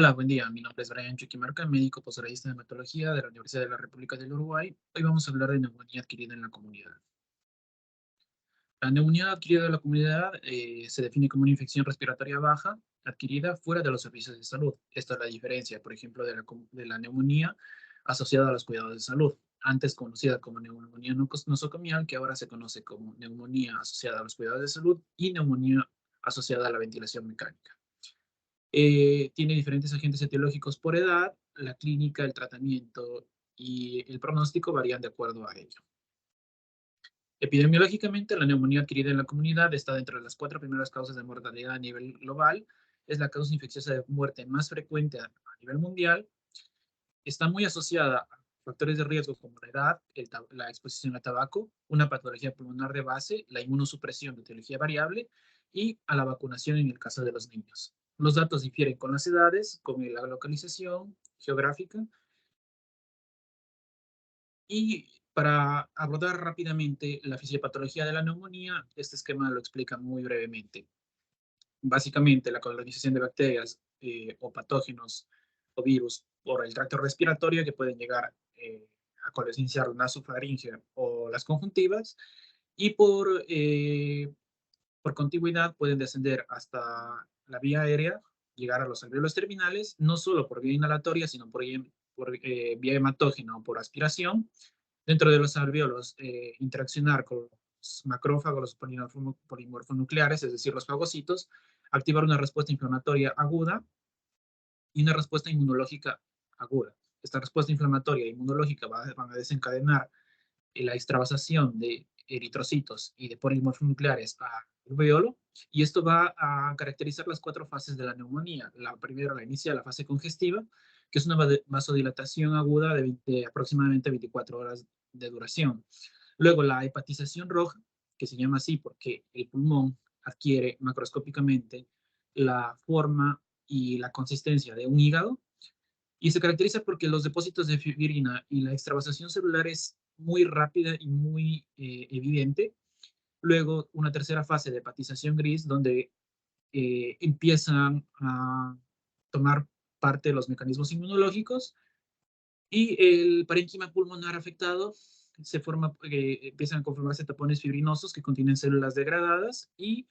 Hola, buen día. Mi nombre es Brian Chuquimarca, médico posgradista de hematología de la Universidad de la República del Uruguay. Hoy vamos a hablar de neumonía adquirida en la comunidad. La neumonía adquirida en la comunidad se define como una infección respiratoria baja adquirida fuera de los servicios de salud. Esta es la diferencia, por ejemplo, de la neumonía asociada a los cuidados de salud, antes conocida como neumonía nosocomial, que ahora se conoce como neumonía asociada a los cuidados de salud y neumonía asociada a la ventilación mecánica. Tiene diferentes agentes etiológicos por edad, la clínica, el tratamiento y el pronóstico varían de acuerdo a ello. Epidemiológicamente, la neumonía adquirida en la comunidad está dentro de las 4 primeras causas de mortalidad a nivel global. Es la causa infecciosa de muerte más frecuente a nivel mundial. Está muy asociada a factores de riesgo como la edad, la exposición al tabaco, una patología pulmonar de base, la inmunosupresión de etiología variable y a la vacunación en el caso de los niños. Los datos difieren con las edades, con la localización geográfica y para abordar rápidamente la fisiopatología de la neumonía, este esquema lo explica muy brevemente. Básicamente, la colonización de bacterias o patógenos o virus por el tracto respiratorio que pueden llegar a colonizar la nasofaringe o las conjuntivas y por contigüidad pueden descender hasta la vía aérea, llegar a los alvéolos terminales, no solo por vía inhalatoria, sino por vía hematógena o por aspiración. Dentro de los alvéolos, interaccionar con los macrófagos, los polimorfonucleares, es decir, los fagocitos, activar una respuesta inflamatoria aguda y una respuesta inmunológica aguda. Esta respuesta inflamatoria e inmunológica van a desencadenar la extravasación de eritrocitos y de polimorfonucleares al alveolo, y esto va a caracterizar las 4 fases de la neumonía. La primera, la inicial, la fase congestiva, que es una vasodilatación aguda de aproximadamente 24 horas de duración. Luego, la hepatización roja, que se llama así porque el pulmón adquiere macroscópicamente la forma y la consistencia de un hígado, y se caracteriza porque los depósitos de fibrina y la extravasación celular es muy rápida y muy evidente. Luego, una tercera fase de hepatización gris, donde empiezan a tomar parte de los mecanismos inmunológicos y el parénquima pulmonar afectado empiezan a conformarse tapones fibrinosos que contienen células degradadas y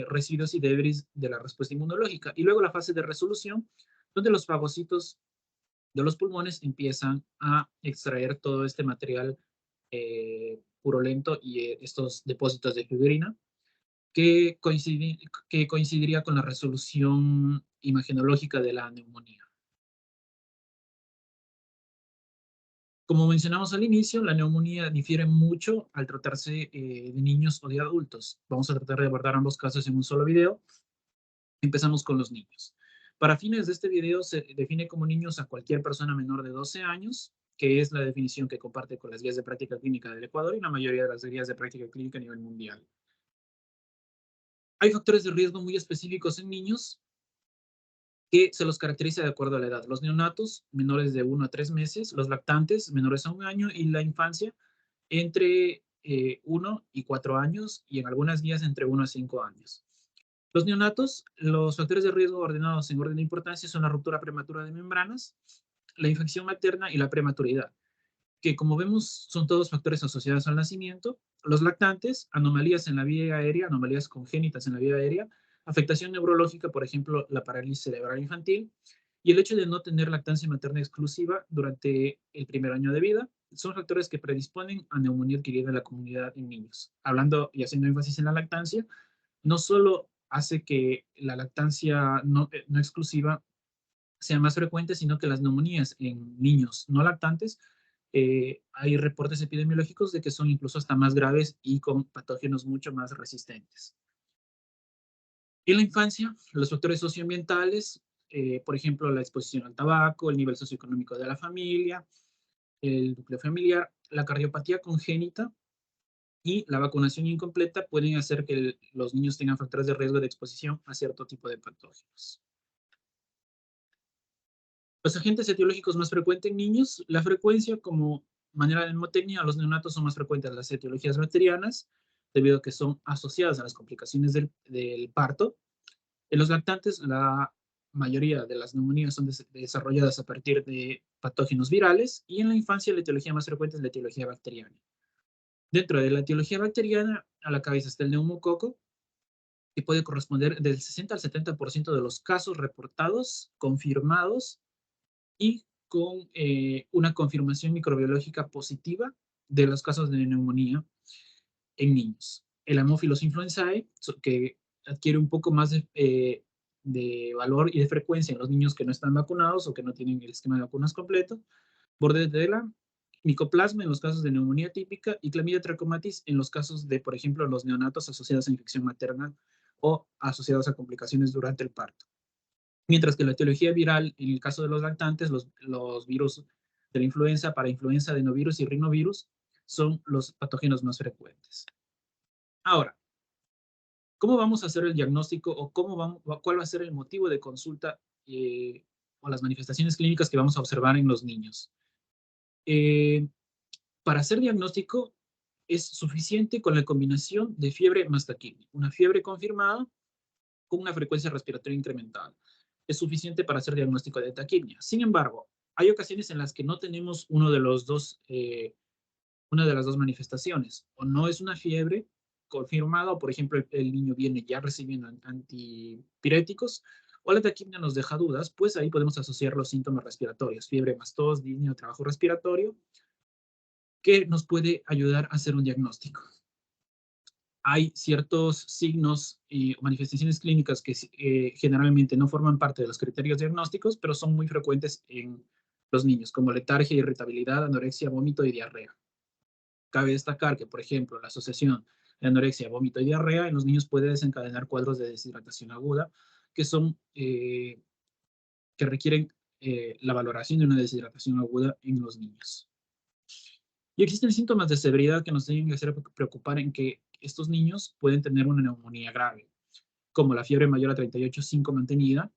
residuos y debris de la respuesta inmunológica. Y luego la fase de resolución, donde los fagocitos de los pulmones empiezan a extraer todo este material purulento y estos depósitos de fibrina que, que coincidiría con la resolución imagenológica de la neumonía. Como mencionamos al inicio, la neumonía difiere mucho al tratarse de niños o de adultos. Vamos a tratar de abordar ambos casos en un solo video. Empezamos con los niños. Para fines de este video se define como niños a cualquier persona menor de 12 años, que es la definición que comparte con las guías de práctica clínica del Ecuador y la mayoría de las guías de práctica clínica a nivel mundial. Hay factores de riesgo muy específicos en niños que se los caracteriza de acuerdo a la edad. Los neonatos, menores de 1 a 3 meses, los lactantes, menores a 1 año, y la infancia, entre 1 y 4 años, y en algunas guías entre 1 a 5 años. Los neonatos, los factores de riesgo ordenados en orden de importancia son la ruptura prematura de membranas, la infección materna y la prematuridad, que como vemos son todos factores asociados al nacimiento. Los lactantes, anomalías en la vía aérea, anomalías congénitas en la vía aérea, afectación neurológica, por ejemplo, la parálisis cerebral infantil, y el hecho de no tener lactancia materna exclusiva durante el primer año de vida, son factores que predisponen a neumonía adquirida en la comunidad en niños. Hablando y haciendo énfasis en la lactancia, no solo hace que la lactancia no exclusiva sea más frecuente, sino que las neumonías en niños no lactantes, hay reportes epidemiológicos de que son incluso hasta más graves y con patógenos mucho más resistentes. En la infancia, los factores socioambientales, por ejemplo, la exposición al tabaco, el nivel socioeconómico de la familia, el núcleo familiar, la cardiopatía congénita y la vacunación incompleta pueden hacer que los niños tengan factores de riesgo de exposición a cierto tipo de patógenos. Los agentes etiológicos más frecuentes en niños, la frecuencia como manera de mnemotecnia, los neonatos son más frecuentes las etiologías bacterianas, debido a que son asociadas a las complicaciones del parto. En los lactantes, la mayoría de las neumonías son desarrolladas a partir de patógenos virales y en la infancia la etiología más frecuente es la etiología bacteriana. Dentro de la etiología bacteriana, a la cabeza está el neumococo, que puede corresponder del 60 al 70% de los casos reportados, confirmados y con una confirmación microbiológica positiva de los casos de neumonía en niños. El Haemophilus influenzae, que adquiere un poco más de valor y de frecuencia en los niños que no están vacunados o que no tienen el esquema de vacunas completo, Bordetella, Mycoplasma en los casos de neumonía típica y Clamidia trachomatis en los casos de, por ejemplo, los neonatos asociados a infección materna o asociados a complicaciones durante el parto. Mientras que la etiología viral, en el caso de los lactantes, los virus de la influenza, parainfluenza, adenovirus y rinovirus, son los patógenos más frecuentes. Ahora, ¿cómo vamos a hacer el diagnóstico o cuál va a ser el motivo de consulta o las manifestaciones clínicas que vamos a observar en los niños? Para hacer diagnóstico es suficiente con la combinación de fiebre más taquimia. Una fiebre confirmada con una frecuencia respiratoria incrementada. Es suficiente para hacer diagnóstico de taquimia. Sin embargo, hay ocasiones en las que no tenemos una de las dos manifestaciones. O no es una fiebre confirmada, o por ejemplo el niño viene ya recibiendo antipiréticos, o la taquimia nos deja dudas, pues ahí podemos asociar los síntomas respiratorios, fiebre más tos, disnea o trabajo respiratorio, que nos puede ayudar a hacer un diagnóstico. Hay ciertos signos y manifestaciones clínicas que generalmente no forman parte de los criterios diagnósticos, pero son muy frecuentes en los niños, como letargia, irritabilidad, anorexia, vómito y diarrea. Cabe destacar que, por ejemplo, la asociación de anorexia, vómito y diarrea en los niños puede desencadenar cuadros de deshidratación aguda, que son que requieren la valoración de una deshidratación aguda en los niños. Y existen síntomas de severidad que nos deben hacer preocupar en que estos niños pueden tener una neumonía grave, como la fiebre mayor a 38,5 mantenida,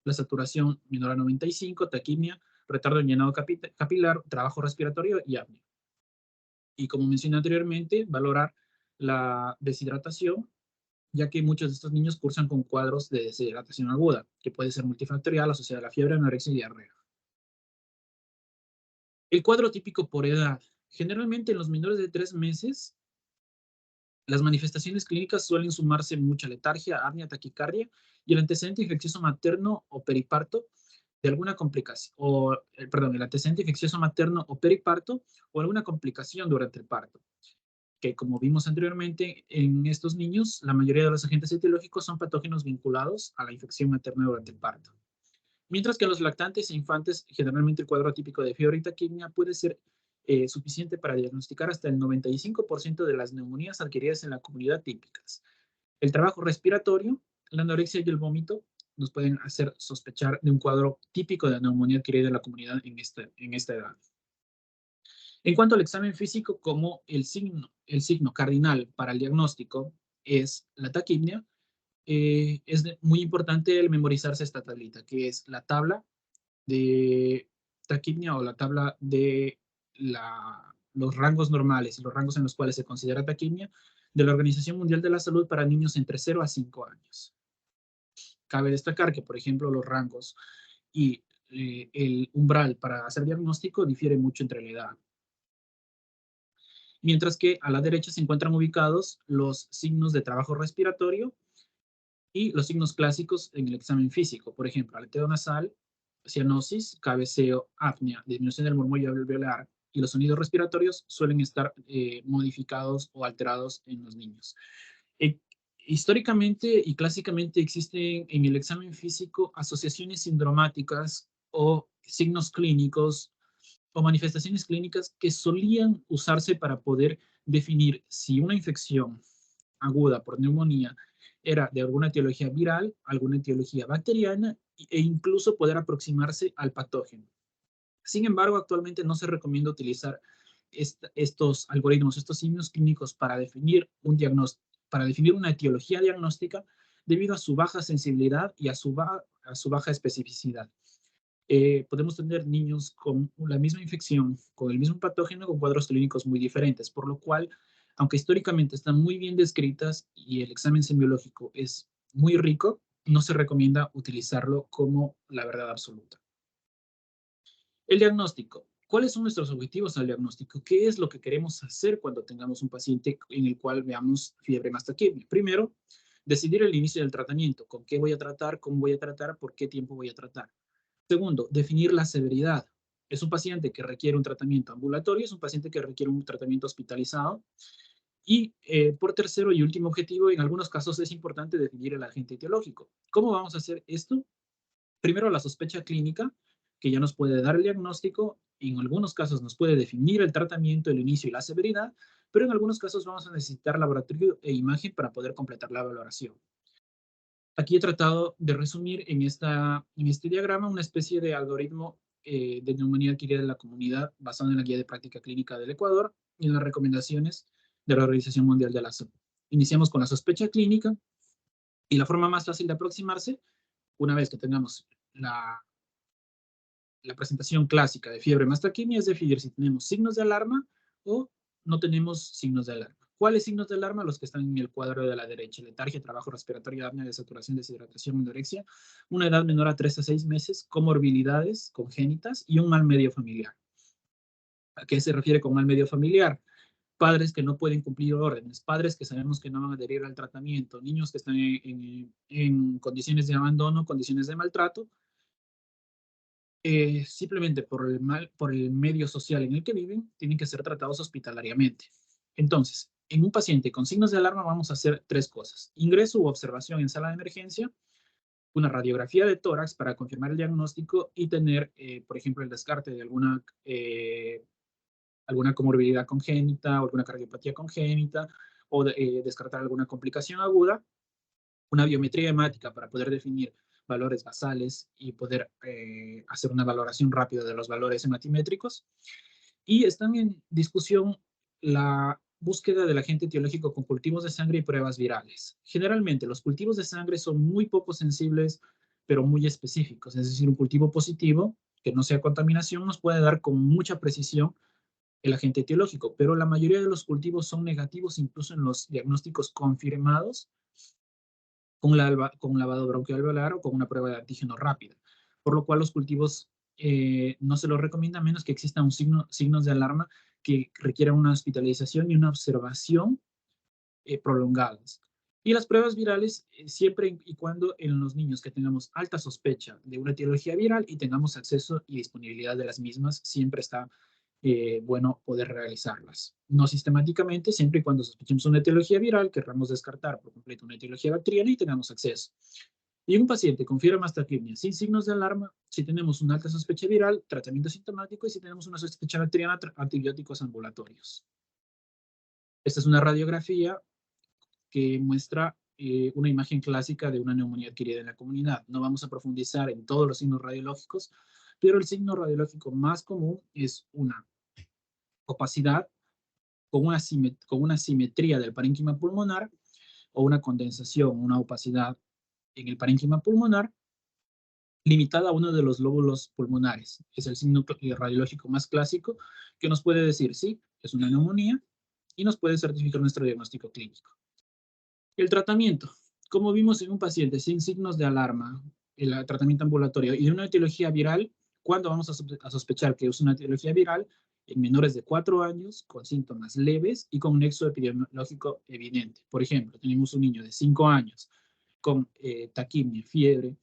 la saturación menor a 95, taquimia, retardo en llenado capilar, trabajo respiratorio y apnea. Y como mencioné anteriormente, valorar la deshidratación, ya que muchos de estos niños cursan con cuadros de deshidratación aguda, que puede ser multifactorial asociada a la fiebre, anorexia y diarrea. El cuadro típico por edad. Generalmente en los menores de 3 meses, las manifestaciones clínicas suelen sumarse mucha letargia, apnea, taquicardia y el antecedente infeccioso materno o periparto de alguna complicación, el antecedente infeccioso materno o periparto o alguna complicación durante el parto, que como vimos anteriormente, en estos niños, la mayoría de los agentes etiológicos son patógenos vinculados a la infección materna durante el parto. Mientras que en los lactantes e infantes, generalmente el cuadro típico de fiebre y taquimia puede ser suficiente para diagnosticar hasta el 95% de las neumonías adquiridas en la comunidad típicas. El trabajo respiratorio, la anorexia y el vómito nos pueden hacer sospechar de un cuadro típico de neumonía adquirida en la comunidad en esta edad. En cuanto al examen físico, como el signo cardinal para el diagnóstico es la taquimia, es muy importante el memorizarse esta tablita, que es la tabla de taquimia o la tabla de los rangos normales y los rangos en los cuales se considera taquimia de la Organización Mundial de la Salud para niños entre 0 a 5 años. Cabe destacar que, por ejemplo, los rangos y el umbral para hacer diagnóstico difiere mucho entre la edad. Mientras que a la derecha se encuentran ubicados los signos de trabajo respiratorio y los signos clásicos en el examen físico. Por ejemplo, aleteo nasal, cianosis, cabeceo, apnea, disminución del murmullo alveolar y los sonidos respiratorios suelen estar modificados o alterados en los niños. Históricamente y clásicamente existen en el examen físico asociaciones sindromáticas o signos clínicos o manifestaciones clínicas que solían usarse para poder definir si una infección aguda por neumonía era de alguna etiología viral, alguna etiología bacteriana e incluso poder aproximarse al patógeno. Sin embargo, actualmente no se recomienda utilizar estos algoritmos, estos signos clínicos para definir un diagnóstico, para definir una etiología diagnóstica debido a su baja sensibilidad y a su baja especificidad. Podemos tener niños con la misma infección, con el mismo patógeno, con cuadros clínicos muy diferentes, por lo cual, aunque históricamente están muy bien descritas y el examen semiológico es muy rico, no se recomienda utilizarlo como la verdad absoluta. El diagnóstico. ¿Cuáles son nuestros objetivos al diagnóstico? ¿Qué es lo que queremos hacer cuando tengamos un paciente en el cual veamos fiebre más taquimia? Primero, decidir el inicio del tratamiento. ¿Con qué voy a tratar? ¿Cómo voy a tratar? ¿Por qué tiempo voy a tratar? Segundo, definir la severidad. ¿Es un paciente que requiere un tratamiento ambulatorio? ¿Es un paciente que requiere un tratamiento hospitalizado? Y por tercero y último objetivo, en algunos casos es importante definir el agente etiológico. ¿Cómo vamos a hacer esto? Primero, la sospecha clínica, que ya nos puede dar el diagnóstico, y en algunos casos nos puede definir el tratamiento, el inicio y la severidad, pero en algunos casos vamos a necesitar laboratorio e imagen para poder completar la valoración. Aquí he tratado de resumir en este diagrama una especie de algoritmo de neumonía adquirida en la comunidad basado en la guía de práctica clínica del Ecuador y en las recomendaciones de la Organización Mundial de la Salud. Iniciamos con la sospecha clínica y la forma más fácil de aproximarse, una vez que tengamos la presentación clásica de fiebre más taquimia, es definir si tenemos signos de alarma o no tenemos signos de alarma. ¿Cuáles signos de alarma? Los que están en el cuadro de la derecha: letargia, trabajo respiratorio, apnea, desaturación, deshidratación, anorexia, una edad menor a 3 a 6 meses, comorbilidades congénitas y un mal medio familiar. ¿A qué se refiere con mal medio familiar? Padres que no pueden cumplir órdenes, padres que sabemos que no van a adherir al tratamiento, niños que están en condiciones de abandono, condiciones de maltrato, simplemente por el medio social en el que viven, tienen que ser tratados hospitalariamente. Entonces, en un paciente con signos de alarma vamos a hacer tres cosas: ingreso u observación en sala de emergencia, una radiografía de tórax para confirmar el diagnóstico y tener, por ejemplo, el descarte de alguna comorbilidad congénita o alguna cardiopatía congénita, o descartar alguna complicación aguda, una biometría hemática para poder definir valores basales y poder hacer una valoración rápida de los valores hematimétricos. Y están en discusión la búsqueda del agente etiológico con cultivos de sangre y pruebas virales. Generalmente los cultivos de sangre son muy poco sensibles, pero muy específicos. Es decir, un cultivo positivo que no sea contaminación nos puede dar con mucha precisión el agente etiológico, pero la mayoría de los cultivos son negativos incluso en los diagnósticos confirmados con lavado bronquialveolar o con una prueba de antígeno rápida, por lo cual los cultivos no se los recomienda a menos que existan signos de alarma que requieran una hospitalización y una observación prolongadas. Y las pruebas virales, siempre y cuando en los niños que tengamos alta sospecha de una etiología viral y tengamos acceso y disponibilidad de las mismas, siempre está bueno poder realizarlas. No sistemáticamente, siempre y cuando sospechemos una etiología viral, querramos descartar por completo una etiología bacteriana y tengamos acceso. Y un paciente con fiebre mastaclemia sin signos de alarma, si tenemos una alta sospecha viral, tratamiento sintomático, y si tenemos una sospecha bacteriana, antibióticos ambulatorios. Esta es una radiografía que muestra una imagen clásica de una neumonía adquirida en la comunidad. No vamos a profundizar en todos los signos radiológicos, pero el signo radiológico más común es una opacidad con una simetría del parénquima pulmonar, o una condensación, una opacidad en el parénquima pulmonar limitada a uno de los lóbulos pulmonares. Es el signo radiológico más clásico que nos puede decir sí, es una neumonía, y nos puede certificar nuestro diagnóstico clínico. El tratamiento. Como vimos en un paciente sin signos de alarma, el tratamiento ambulatorio y de una etiología viral, ¿cuándo vamos a sospechar que es una etiología viral? En menores de 4 años, con síntomas leves y con nexo epidemiológico evidente. Por ejemplo, tenemos un niño de 5 años con taquimia, fiebre,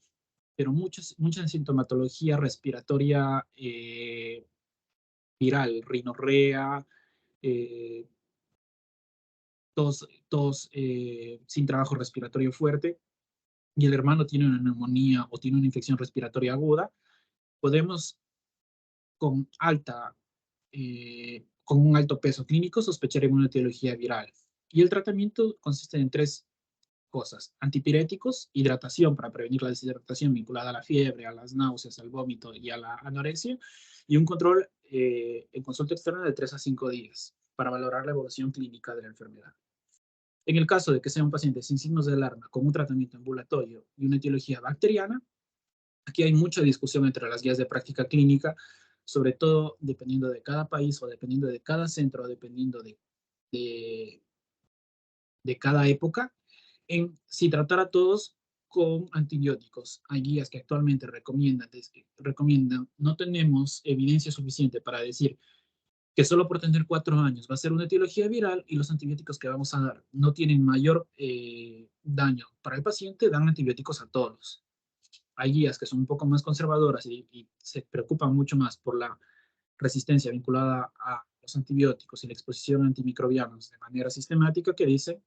pero mucha sintomatología respiratoria viral, rinorrea, eh, tos sin trabajo respiratorio fuerte, y el hermano tiene una neumonía o tiene una infección respiratoria aguda, podemos con con un alto peso clínico sospechar en una etiología viral. Y el tratamiento consiste en tres cosas: antipiréticos, hidratación para prevenir la deshidratación vinculada a la fiebre, a las náuseas, al vómito y a la anorexia, y un control en consulta externa de 3 a 5 días para valorar la evolución clínica de la enfermedad. En el caso de que sea un paciente sin signos de alarma con un tratamiento ambulatorio y una etiología bacteriana, aquí hay mucha discusión entre las guías de práctica clínica, sobre todo dependiendo de cada país o dependiendo de cada centro, o dependiendo de, de cada época, en si tratar a todos con antibióticos. Hay guías que actualmente recomiendan, no tenemos evidencia suficiente para decir que solo por tener 4 años va a ser una etiología viral y los antibióticos que vamos a dar no tienen mayor daño para el paciente, dan antibióticos a todos. Hay guías que son un poco más conservadoras y se preocupan mucho más por la resistencia vinculada a los antibióticos y la exposición a antimicrobianos de manera sistemática que dicen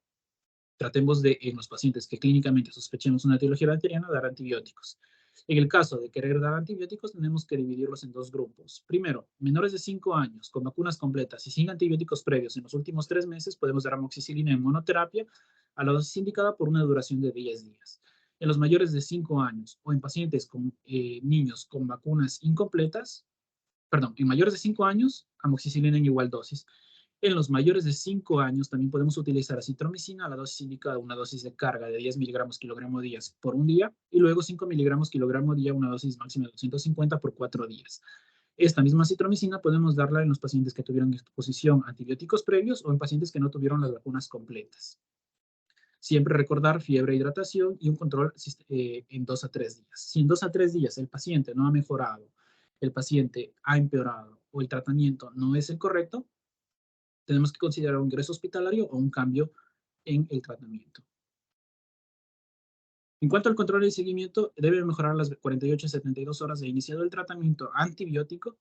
tratemos de, en los pacientes que clínicamente sospechemos una etiología bacteriana, dar antibióticos. En el caso de querer dar antibióticos, tenemos que dividirlos en dos grupos. Primero, menores de 5 años con vacunas completas y sin antibióticos previos en los últimos 3 meses, podemos dar amoxicilina en monoterapia a la dosis indicada por una duración de 10 días. En los mayores de 5 años o en pacientes con niños con vacunas incompletas, perdón, en mayores de 5 años, amoxicilina en igual dosis. En los mayores de 5 años también podemos utilizar acitromicina a la dosis indicada, una dosis de carga de 10 miligramos kilogramo día por un día, y luego 5 miligramos kilogramo día, una dosis máxima de 250 por 4 días. Esta misma acitromicina podemos darla en los pacientes que tuvieron exposición a antibióticos previos o en pacientes que no tuvieron las vacunas completas. Siempre recordar fiebre, hidratación y un control en 2 a 3 días. Si en 2 a 3 días el paciente no ha mejorado, el paciente ha empeorado o el tratamiento no es el correcto, tenemos que considerar un ingreso hospitalario o un cambio en el tratamiento. En cuanto al control y seguimiento, debe mejorar las 48 a 72 horas de iniciado el tratamiento antibiótico.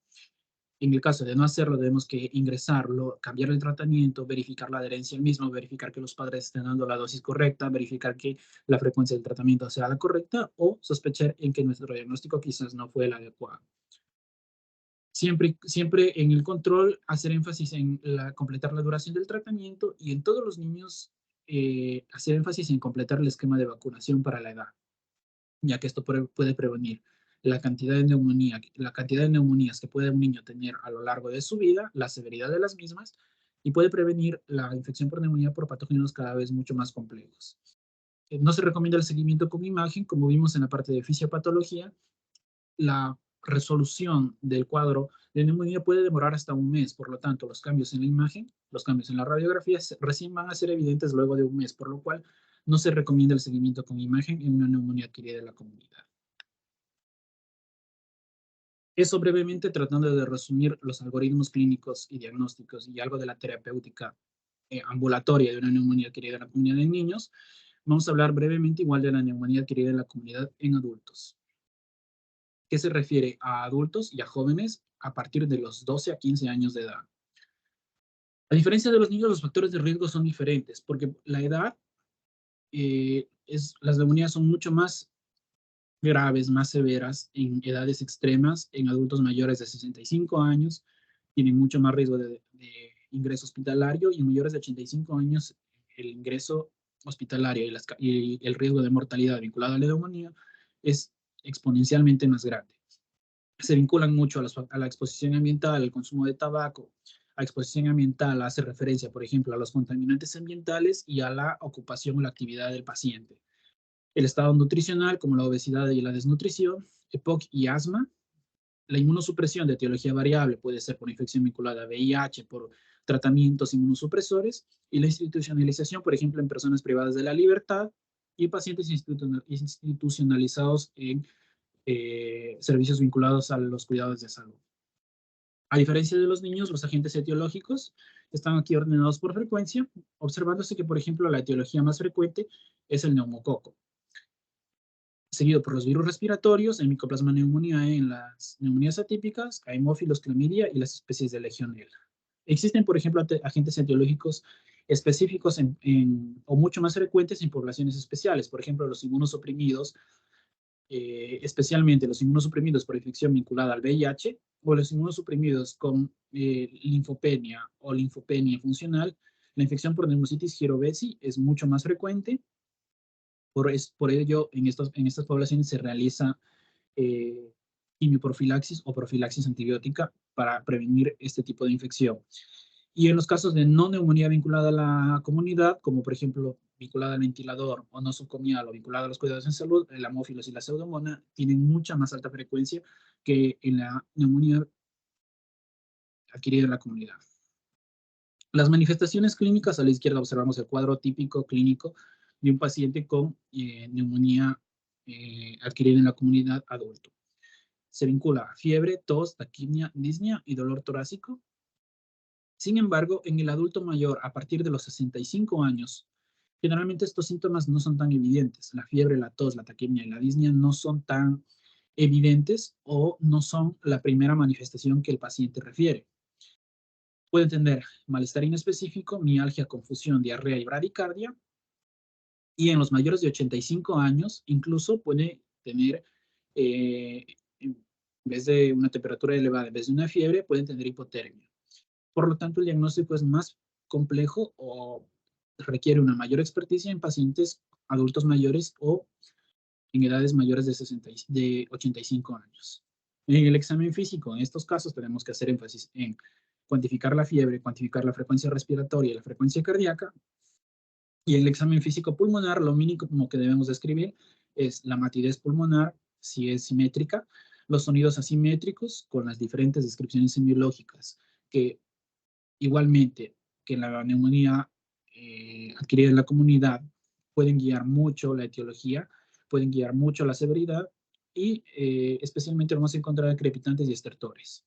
En el caso de no hacerlo, debemos que ingresarlo, cambiar el tratamiento, verificar la adherencia al mismo, verificar que los padres estén dando la dosis correcta, verificar que la frecuencia del tratamiento sea la correcta o sospechar en que nuestro diagnóstico quizás no fue el adecuado. Siempre en el control, hacer énfasis en completar la duración del tratamiento y en todos los niños hacer énfasis en completar el esquema de vacunación para la edad, ya que esto puede prevenir la cantidad de neumonías que puede un niño tener a lo largo de su vida, la severidad de las mismas, y puede prevenir la infección por neumonía por patógenos cada vez mucho más complejos. No se recomienda el seguimiento con imagen, como vimos en la parte de fisiopatología. La resolución del cuadro de neumonía puede demorar hasta un mes, por lo tanto, los cambios en la imagen, los cambios en la radiografía recién van a ser evidentes luego de un mes, por lo cual no se recomienda el seguimiento con imagen en una neumonía adquirida en la comunidad. Eso brevemente tratando de resumir los algoritmos clínicos y diagnósticos y algo de la terapéutica ambulatoria de una neumonía adquirida en la comunidad de niños. Vamos a hablar brevemente igual de la neumonía adquirida en la comunidad en adultos. ¿Qué se refiere a adultos y a jóvenes a partir de los 12 a 15 años de edad? A diferencia de los niños, los factores de riesgo son diferentes, porque la edad, las neumonías son mucho más graves, más severas en edades extremas, en adultos mayores de 65 años, tienen mucho más riesgo de ingreso hospitalario y en mayores de 85 años el ingreso hospitalario y el riesgo de mortalidad vinculado a la neumonía es exponencialmente más grande. Se vinculan mucho a la exposición ambiental, al consumo de tabaco. A exposición ambiental hace referencia, por ejemplo, a los contaminantes ambientales y a la ocupación o la actividad del paciente. El estado nutricional, como la obesidad y la desnutrición, EPOC y asma. La inmunosupresión de etiología variable puede ser por infección vinculada a VIH, por tratamientos inmunosupresores, y la institucionalización, por ejemplo, en personas privadas de la libertad y pacientes institucionalizados en servicios vinculados a los cuidados de salud. A diferencia de los niños, los agentes etiológicos están aquí ordenados por frecuencia, observándose que, por ejemplo, la etiología más frecuente es el neumococo, seguido por los virus respiratorios, el Mycoplasma pneumoniae en las neumonías atípicas, Haemophilus, clamidia y las especies de Legionella. Existen, por ejemplo, agentes etiológicos específicos o mucho más frecuentes en poblaciones especiales, por ejemplo, los inmunosuprimidos, especialmente los inmunosuprimidos por infección vinculada al VIH o los inmunosuprimidos con linfopenia o linfopenia funcional. La infección por neumocitis girovesi es mucho más frecuente. Por ello, en estas poblaciones se realiza quimioprofilaxis o profilaxis antibiótica para prevenir este tipo de infección. Y en los casos de no neumonía vinculada a la comunidad, como por ejemplo vinculada al ventilador o nosocomial o vinculada a los cuidados en salud, el Haemophilus y la Pseudomonas tienen mucha más alta frecuencia que en la neumonía adquirida en la comunidad. Las manifestaciones clínicas, a la izquierda observamos el cuadro típico clínico de un paciente con neumonía adquirida en la comunidad adulto. Se vincula a fiebre, tos, taquimia, disnea y dolor torácico. Sin embargo, en el adulto mayor, a partir de los 65 años, generalmente estos síntomas no son tan evidentes. La fiebre, la tos, la taquimia y la disnea no son tan evidentes o no son la primera manifestación que el paciente refiere. Puede tener malestar inespecífico, mialgia, confusión, diarrea y bradicardia. Y en los mayores de 85 años, incluso puede tener, en vez de una temperatura elevada, en vez de una fiebre, pueden tener hipotermia. Por lo tanto, el diagnóstico es más complejo o requiere una mayor experticia en pacientes adultos mayores o en edades mayores de 85 años. En el examen físico, en estos casos, tenemos que hacer énfasis en cuantificar la fiebre, cuantificar la frecuencia respiratoria y la frecuencia cardíaca. Y el examen físico pulmonar, lo mínimo que debemos describir es la matidez pulmonar, si es simétrica, los sonidos asimétricos con las diferentes descripciones semiológicas, que igualmente que la neumonía adquirida en la comunidad pueden guiar mucho la etiología, pueden guiar mucho la severidad y especialmente vamos a encontrar crepitantes y estertores.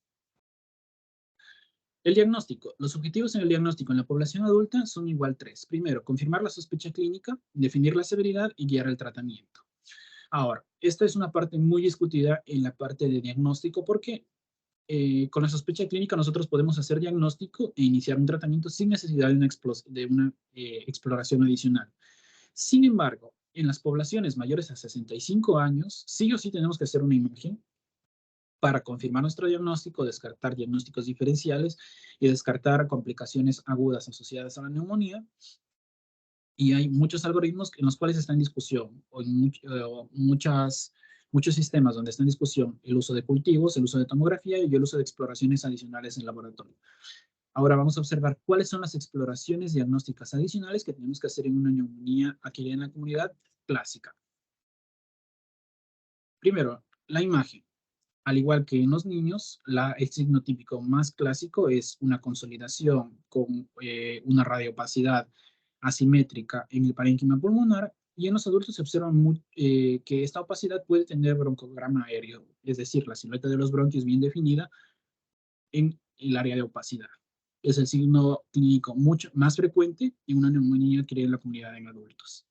El diagnóstico. Los objetivos en el diagnóstico en la población adulta son igual tres. Primero, confirmar la sospecha clínica, definir la severidad y guiar el tratamiento. Ahora, esta es una parte muy discutida en la parte de diagnóstico porque con la sospecha clínica nosotros podemos hacer diagnóstico e iniciar un tratamiento sin necesidad de una exploración adicional. Sin embargo, en las poblaciones mayores a 65 años, sí o sí tenemos que hacer una imagen para confirmar nuestro diagnóstico, descartar diagnósticos diferenciales y descartar complicaciones agudas asociadas a la neumonía. Y hay muchos algoritmos en los cuales está en discusión, o en muchos sistemas donde está en discusión el uso de cultivos, el uso de tomografía y el uso de exploraciones adicionales en laboratorio. Ahora vamos a observar cuáles son las exploraciones diagnósticas adicionales que tenemos que hacer en una neumonía adquirida en la comunidad clásica. Primero, la imagen. Al igual que en los niños, el signo típico más clásico es una consolidación con una radiopacidad asimétrica en el parénquima pulmonar, y en los adultos se observa que esta opacidad puede tener broncograma aéreo, es decir, la silueta de los bronquios bien definida en el área de opacidad. Es el signo clínico mucho más frecuente en una neumonía adquirida en la comunidad en adultos.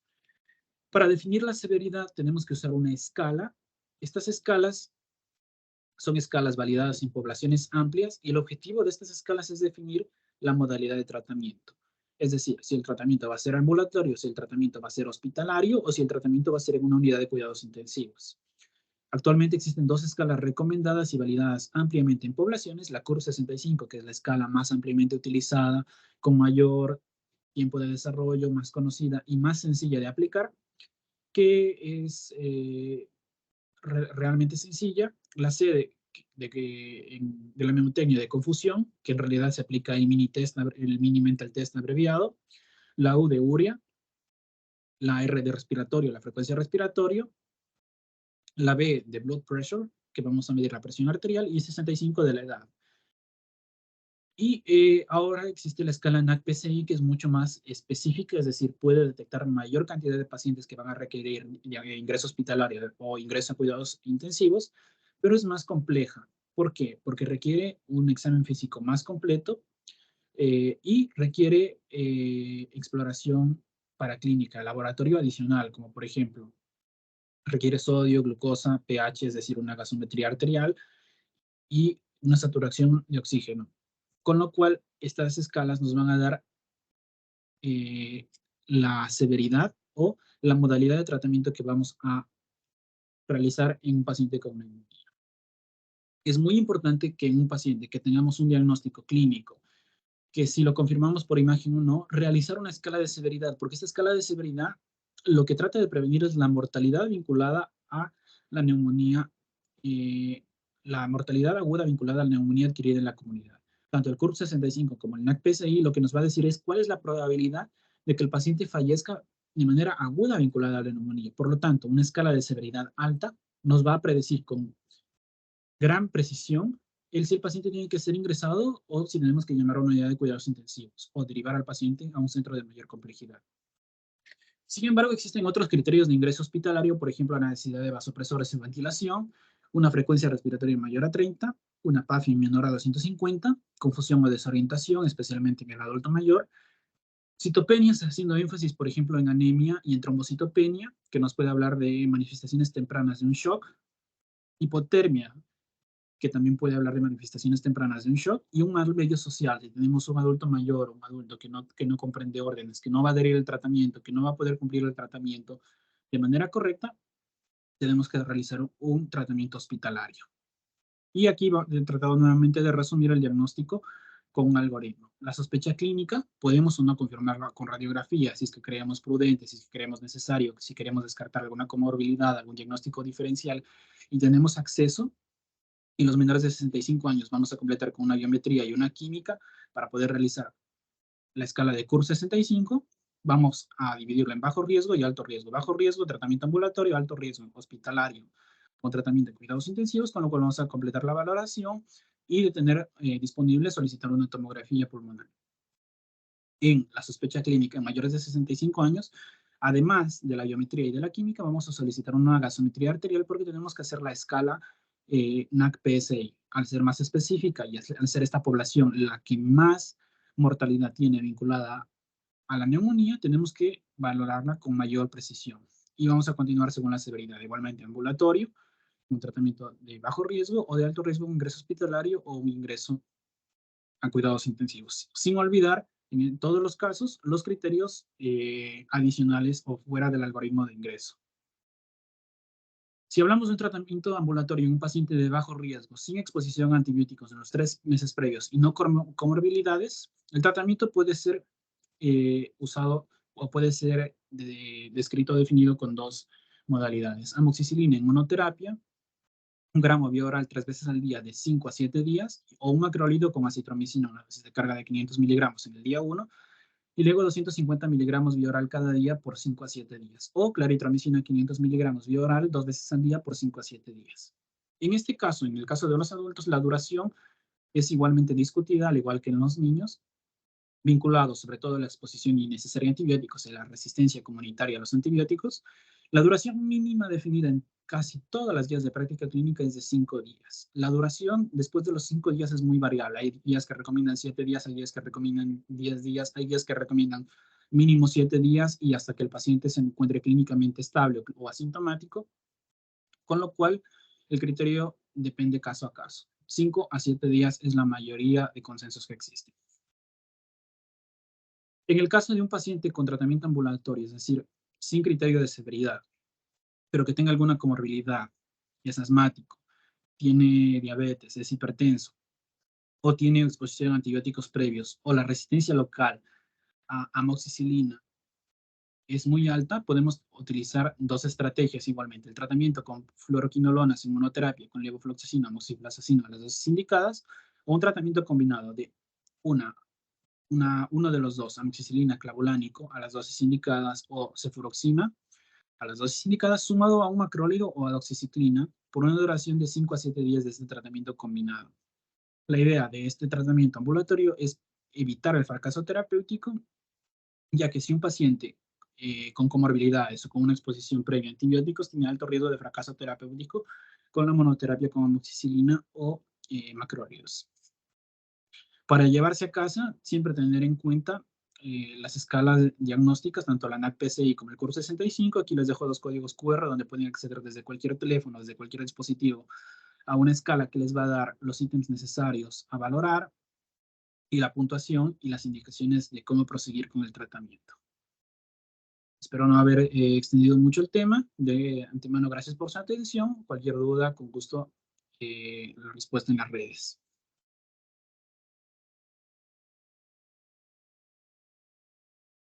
Para definir la severidad tenemos que usar una escala. Estas escalas son escalas validadas en poblaciones amplias y el objetivo de estas escalas es definir la modalidad de tratamiento. Es decir, si el tratamiento va a ser ambulatorio, si el tratamiento va a ser hospitalario o si el tratamiento va a ser en una unidad de cuidados intensivos. Actualmente existen dos escalas recomendadas y validadas ampliamente en poblaciones, la CUR65, que es la escala más ampliamente utilizada, con mayor tiempo de desarrollo, más conocida y más sencilla de aplicar, que es realmente sencilla. La C de la mnemotecnia de confusión, que en realidad se aplica el mini mental test abreviado, la U de urea, la R de respiratorio, la frecuencia respiratoria, la B de blood pressure, que vamos a medir la presión arterial, y 65 de la edad. Y ahora existe la escala NAC-PCI, que es mucho más específica, es decir, puede detectar mayor cantidad de pacientes que van a requerir ingreso hospitalario o ingreso a cuidados intensivos, pero es más compleja. ¿Por qué? Porque requiere un examen físico más completo y requiere exploración paraclínica, laboratorio adicional, como por ejemplo, requiere sodio, glucosa, pH, es decir, una gasometría arterial y una saturación de oxígeno. Con lo cual, estas escalas nos van a dar la severidad o la modalidad de tratamiento que vamos a realizar en un paciente con neumonía. Es muy importante que en un paciente que tengamos un diagnóstico clínico, que si lo confirmamos por imagen o no, realizar una escala de severidad, porque esta escala de severidad lo que trata de prevenir es la mortalidad vinculada a la neumonía, la mortalidad aguda vinculada a la neumonía adquirida en la comunidad. Tanto el CURB-65 como el NAC-PCI lo que nos va a decir es cuál es la probabilidad de que el paciente fallezca de manera aguda vinculada a la neumonía. Por lo tanto, una escala de severidad alta nos va a predecir con gran precisión si el paciente tiene que ser ingresado o si tenemos que llamar a una unidad de cuidados intensivos o derivar al paciente a un centro de mayor complejidad. Sin embargo, existen otros criterios de ingreso hospitalario, por ejemplo, la necesidad de vasopresores en ventilación, una frecuencia respiratoria mayor a 30, una PAFI menor a 250, confusión o desorientación, especialmente en el adulto mayor, citopenias, haciendo énfasis, por ejemplo, en anemia y en trombocitopenia, que nos puede hablar de manifestaciones tempranas de un shock, hipotermia, que también puede hablar de manifestaciones tempranas de un shock, y un mal vello social. Si tenemos un adulto mayor, un adulto que no comprende órdenes, que no va a adherir al tratamiento, que no va a poder cumplir el tratamiento de manera correcta, tenemos que realizar un tratamiento hospitalario. Y aquí he tratado nuevamente de resumir el diagnóstico con un algoritmo. La sospecha clínica podemos o no confirmarla con radiografía, si es que creemos prudente, si es que creemos necesario, si queremos descartar alguna comorbilidad, algún diagnóstico diferencial y tenemos acceso. Y los menores de 65 años vamos a completar con una biometría y una química para poder realizar la escala de CUR 65. Vamos a dividirla en bajo riesgo y alto riesgo. Bajo riesgo, tratamiento ambulatorio, alto riesgo, hospitalario, con tratamiento de cuidados intensivos, con lo cual vamos a completar la valoración y de tener disponible solicitar una tomografía pulmonar. En la sospecha clínica en mayores de 65 años, además de la biometría y de la química, vamos a solicitar una gasometría arterial porque tenemos que hacer la escala NAC-PSI. Al ser más específica y al ser esta población la que más mortalidad tiene vinculada a la neumonía, tenemos que valorarla con mayor precisión. Y vamos a continuar según la severidad. Igualmente, ambulatorio, un tratamiento de bajo riesgo o de alto riesgo, un ingreso hospitalario o un ingreso a cuidados intensivos. Sin olvidar, en todos los casos, los criterios adicionales o fuera del algoritmo de ingreso. Si hablamos de un tratamiento ambulatorio en un paciente de bajo riesgo, sin exposición a antibióticos en los 3 meses previos y no comorbilidades, el tratamiento puede ser usado o puede ser descrito o definido con dos modalidades. Amoxicilina en monoterapia, un gramo vía oral 3 veces al día de 5 a 7 días, o un macrolído con acitromicina, una dosis de carga de 500 miligramos en el día 1, y luego 250 miligramos vía oral cada día por 5 a 7 días, o claritromicina 500 miligramos vía oral 2 veces al día por 5 a 7 días. En este caso, en el caso de los adultos, la duración es igualmente discutida, al igual que en los niños, vinculado sobre todo a la exposición innecesaria a antibióticos y la resistencia comunitaria a los antibióticos. La duración mínima definida en casi todas las guías de práctica clínica es de 5 días. La duración después de los 5 días es muy variable. Hay guías que recomiendan 7 días, hay guías que recomiendan 10 días, hay guías que recomiendan mínimo 7 días y hasta que el paciente se encuentre clínicamente estable o asintomático, con lo cual el criterio depende caso a caso. 5 a 7 días es la mayoría de consensos que existen. En el caso de un paciente con tratamiento ambulatorio, es decir, sin criterio de severidad, pero que tenga alguna comorbilidad, es asmático, tiene diabetes, es hipertenso, o tiene exposición a antibióticos previos, o la resistencia local a amoxicilina es muy alta, podemos utilizar dos estrategias igualmente. El tratamiento con fluoroquinolonas, inmunoterapia, con levofloxacina, moxifloxacina, las dosis indicadas, o un tratamiento combinado de uno de los dos, amoxicilina clavulánico a las dosis indicadas o cefuroxima a las dosis indicadas, sumado a un macrólido o a doxiciclina por una duración de 5 a 7 días de este tratamiento combinado. La idea de este tratamiento ambulatorio es evitar el fracaso terapéutico, ya que si un paciente con comorbilidades o con una exposición previa a antibióticos tiene alto riesgo de fracaso terapéutico con la monoterapia con amoxicilina o macrólidos. Para llevarse a casa, siempre tener en cuenta las escalas diagnósticas, tanto la NAC-PCI como el CUR 65. Aquí les dejo los códigos QR donde pueden acceder desde cualquier teléfono, desde cualquier dispositivo, a una escala que les va a dar los ítems necesarios a valorar y la puntuación y las indicaciones de cómo proseguir con el tratamiento. Espero no haber extendido mucho el tema. De antemano, gracias por su atención. Cualquier duda, con gusto, la respuesta en las redes.